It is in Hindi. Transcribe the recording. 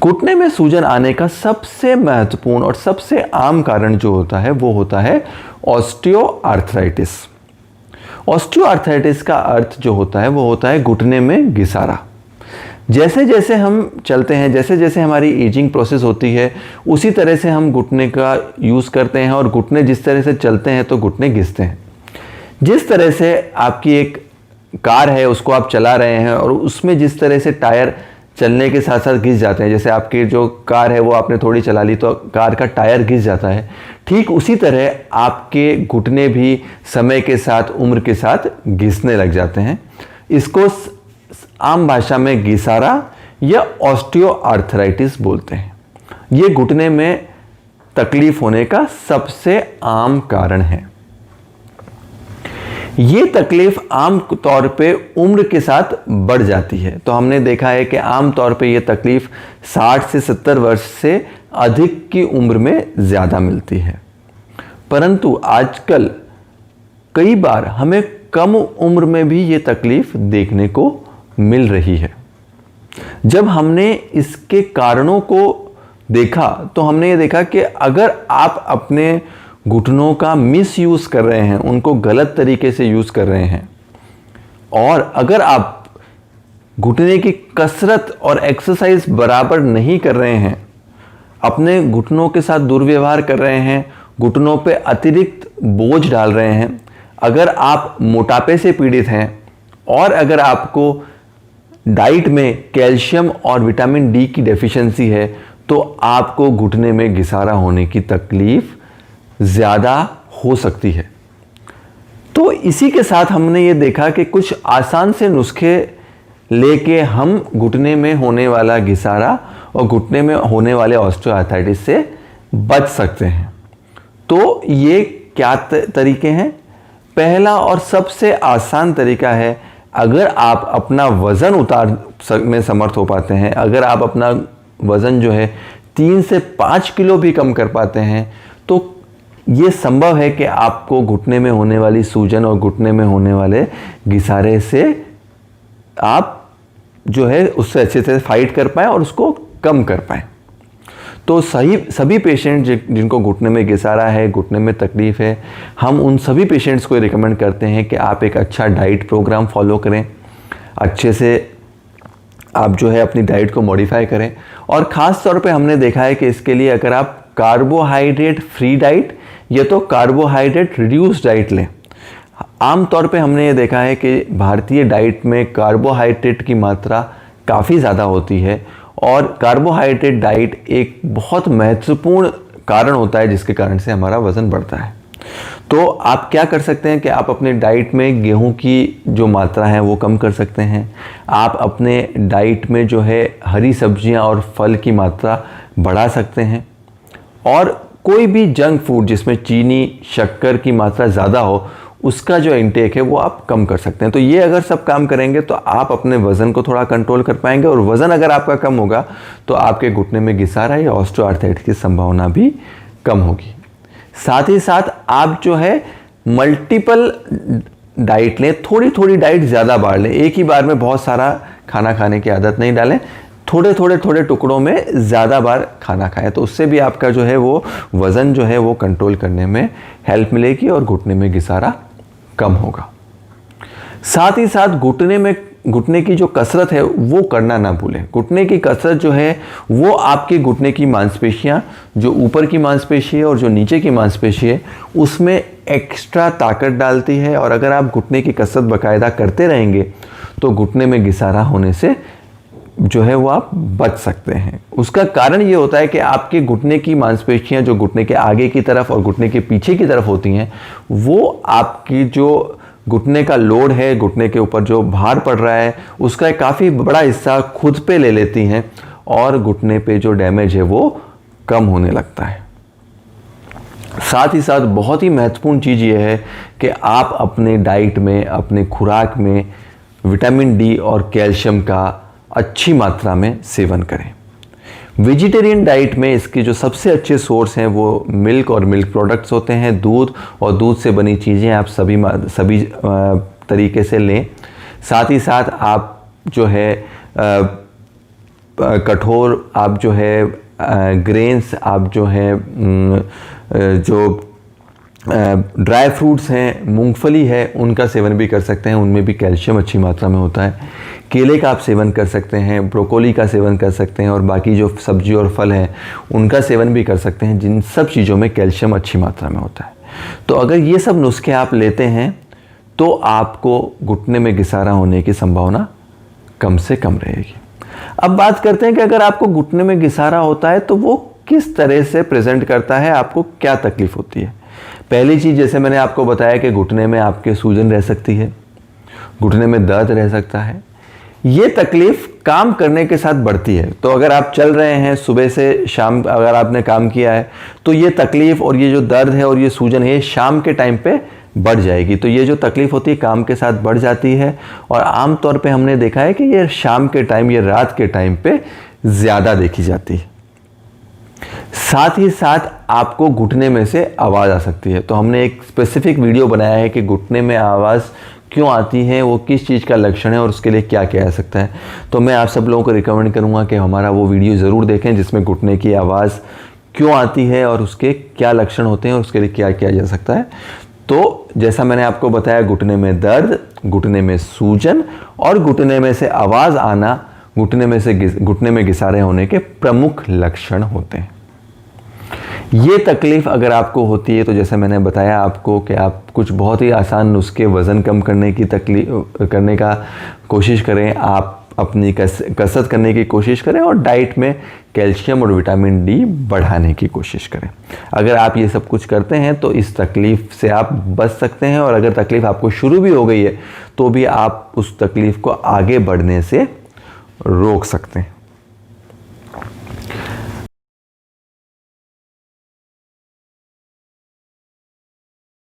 घुटने में सूजन आने का सबसे महत्वपूर्ण और सबसे आम कारण जो होता है वो होता है ऑस्टियोआर्थराइटिस। ऑस्टियोआर्थराइटिस का अर्थ जो होता है वो होता है घुटने में घिसारा। जैसे जैसे हम चलते हैं, जैसे जैसे हमारी एजिंग प्रोसेस होती है, उसी तरह से हम घुटने का यूज़ करते हैं और घुटने जिस तरह से चलते हैं तो घुटने घिसते हैं। जिस तरह से आपकी एक कार है उसको आप चला रहे हैं और उसमें जिस तरह से टायर चलने के साथ साथ घिस जाते हैं, जैसे आपकी जो कार है वो आपने थोड़ी चला ली तो कार का टायर घिस जाता है, ठीक उसी तरह आपके घुटने भी समय के साथ, उम्र के साथ घिसने लग जाते हैं। इसको आम भाषा में घिसारा या ऑस्टियोआर्थराइटिस बोलते हैं। ये घुटने में तकलीफ होने का सबसे आम कारण है। ये तकलीफ आम तौर पे उम्र के साथ बढ़ जाती है। तो हमने देखा है कि आम तौर पे ये तकलीफ 60 से 70 वर्ष से अधिक की उम्र में ज़्यादा मिलती है, परंतु आजकल कई बार हमें कम उम्र में भी ये तकलीफ देखने को मिल रही है। जब हमने इसके कारणों को देखा तो हमने ये देखा कि अगर आप अपने घुटनों का मिस यूज़ कर रहे हैं, उनको गलत तरीके से यूज़ कर रहे हैं, और अगर आप घुटने की कसरत और एक्सरसाइज बराबर नहीं कर रहे हैं, अपने घुटनों के साथ दुर्व्यवहार कर रहे हैं, घुटनों पे अतिरिक्त बोझ डाल रहे हैं, अगर आप मोटापे से पीड़ित हैं और अगर आपको डाइट में कैल्शियम और विटामिन डी की डेफिशिएंसी है, तो आपको घुटने में घिसारा होने की तकलीफ ज़्यादा हो सकती है। तो इसी के साथ हमने ये देखा कि कुछ आसान से नुस्खे लेके हम घुटने में होने वाला घिसारा और घुटने में होने वाले ऑस्टियोआर्थराइटिस से बच सकते हैं। तो ये क्या तरीके हैं? पहला और सबसे आसान तरीका है, अगर आप अपना वज़न में समर्थ हो पाते हैं, अगर आप अपना वज़न जो है 3 से 5 किलो भी कम कर पाते हैं, तो ये संभव है कि आपको घुटने में होने वाली सूजन और घुटने में होने वाले घिसारे से आप जो है उससे अच्छे से फाइट कर पाएँ और उसको कम कर पाएँ। तो सभी पेशेंट जिनको घुटने में घिसारा है, घुटने में तकलीफ है, हम उन सभी पेशेंट्स को रिकमेंड करते हैं कि आप एक अच्छा डाइट प्रोग्राम फॉलो करें, अच्छे से आप जो है अपनी डाइट को मॉडिफाई करें। और ख़ास तौर पे हमने देखा है कि इसके लिए अगर आप कार्बोहाइड्रेट फ्री डाइट या तो कार्बोहाइड्रेट रिड्यूस डाइट लें। आम तौर पे हमने ये देखा है कि भारतीय डाइट में कार्बोहाइड्रेट की मात्रा काफ़ी ज़्यादा होती है और कार्बोहाइड्रेट डाइट एक बहुत महत्वपूर्ण कारण होता है जिसके कारण से हमारा वज़न बढ़ता है। तो आप क्या कर सकते हैं कि आप अपने डाइट में गेहूं की जो मात्रा है वो कम कर सकते हैं। आप अपने डाइट में जो है हरी सब्जियां और फल की मात्रा बढ़ा सकते हैं, और कोई भी जंक फूड जिसमें चीनी, शक्कर की मात्रा ज़्यादा हो उसका जो इंटेक है वो आप कम कर सकते हैं। तो ये अगर सब काम करेंगे तो आप अपने वज़न को थोड़ा कंट्रोल कर पाएंगे, और वज़न अगर आपका कम होगा तो आपके घुटने में घिसारा या ऑस्टियोआर्थराइटिस की संभावना भी कम होगी। साथ ही साथ आप जो है मल्टीपल डाइट लें, थोड़ी थोड़ी डाइट ज़्यादा बांट लें, एक ही बार में बहुत सारा खाना खाने की आदत नहीं डालें, थोड़े टुकड़ों में ज़्यादा बार खाना खाएं। तो उससे भी आपका जो है वो वज़न जो है वो कंट्रोल करने में हेल्प मिलेगी और घुटने में घिसारा कम होगा। साथ ही साथ घुटने की जो कसरत है वो करना ना भूलें। घुटने की कसरत जो है वो आपके घुटने की मांसपेशियाँ, जो ऊपर की मांसपेशी है और जो नीचे की मांसपेशी है, उसमें एक्स्ट्रा ताकत डालती है, और अगर आप घुटने की कसरत बाकायदा करते रहेंगे तो घुटने में घिसारा होने से जो है वो आप बच सकते हैं। उसका कारण ये होता है कि आपके घुटने की मांसपेशियां जो घुटने के आगे की तरफ और घुटने के पीछे की तरफ होती हैं, वो आपकी जो घुटने का लोड है, घुटने के ऊपर जो भार पड़ रहा है, उसका एक काफ़ी बड़ा हिस्सा खुद पे ले लेती हैं, और घुटने पे जो डैमेज है वो कम होने लगता है। साथ ही साथ बहुत ही महत्वपूर्ण चीज़ ये है कि आप अपने डाइट में, अपने खुराक में विटामिन डी और कैल्शियम का अच्छी मात्रा में सेवन करें। वेजिटेरियन डाइट में इसके जो सबसे अच्छे सोर्स हैं वो मिल्क और मिल्क प्रोडक्ट्स होते हैं, दूध और दूध से बनी चीज़ें आप सभी तरीके से लें। साथ ही साथ आप जो है कठोर आप जो है ग्रेन्स, आप जो है जो ड्राई फ्रूट्स हैं, मूंगफली है, उनका सेवन भी कर सकते हैं, उनमें भी कैल्शियम अच्छी मात्रा में होता है। केले का आप सेवन कर सकते हैं, ब्रोकोली का सेवन कर सकते हैं, और बाकी जो सब्जी और फल हैं उनका सेवन भी कर सकते हैं, जिन सब चीज़ों में कैल्शियम अच्छी मात्रा में होता है। तो अगर ये सब नुस्खे आप लेते हैं तो आपको घुटने में घिसारा होने की संभावना कम से कम रहेगी। अब बात करते हैं कि अगर आपको घुटने में घिसारा होता है तो वो किस तरह से प्रेजेंट करता है, आपको क्या तकलीफ होती है। पहली चीज़, जैसे मैंने आपको बताया कि घुटने में आपके सूजन रह सकती है, घुटने में दर्द रह सकता है। ये तकलीफ काम करने के साथ बढ़ती है। तो अगर आप चल रहे हैं सुबह से शाम, अगर आपने काम किया है तो ये तकलीफ और ये जो दर्द है और ये सूजन है शाम के टाइम पे बढ़ जाएगी। तो ये जो तकलीफ होती है काम के साथ बढ़ जाती है, और आम तौर पे हमने देखा है कि ये शाम के टाइम, ये रात के टाइम पे ज़्यादा देखी जाती है। साथ ही साथ आपको घुटने में से आवाज़ आ सकती है। तो हमने एक स्पेसिफिक वीडियो बनाया है कि घुटने में आवाज़ क्यों आती है, वो किस चीज़ का लक्षण है और उसके लिए क्या किया जा सकता है। तो मैं आप सब लोगों को रिकमेंड करूँगा कि हमारा वो वीडियो ज़रूर देखें जिसमें घुटने की आवाज़ क्यों आती है और उसके क्या लक्षण होते हैं और उसके लिए क्या किया जा सकता है। तो जैसा मैंने आपको बताया, घुटने में दर्द, घुटने में सूजन और घुटने में से आवाज़ आना घुटने में घिसारे होने के प्रमुख लक्षण होते हैं। ये तकलीफ अगर आपको होती है तो जैसे मैंने बताया आपको कि आप कुछ बहुत ही आसान नुस्खे वज़न कम करने की करने का कोशिश करें, आप अपनी कसरत करने की कोशिश करें और डाइट में कैल्शियम और विटामिन डी बढ़ाने की कोशिश करें। अगर आप ये सब कुछ करते हैं तो इस तकलीफ़ से आप बच सकते हैं, और अगर तकलीफ़ आपको शुरू भी हो गई है तो भी आप उस तकलीफ़ को आगे बढ़ने से रोक सकते हैं।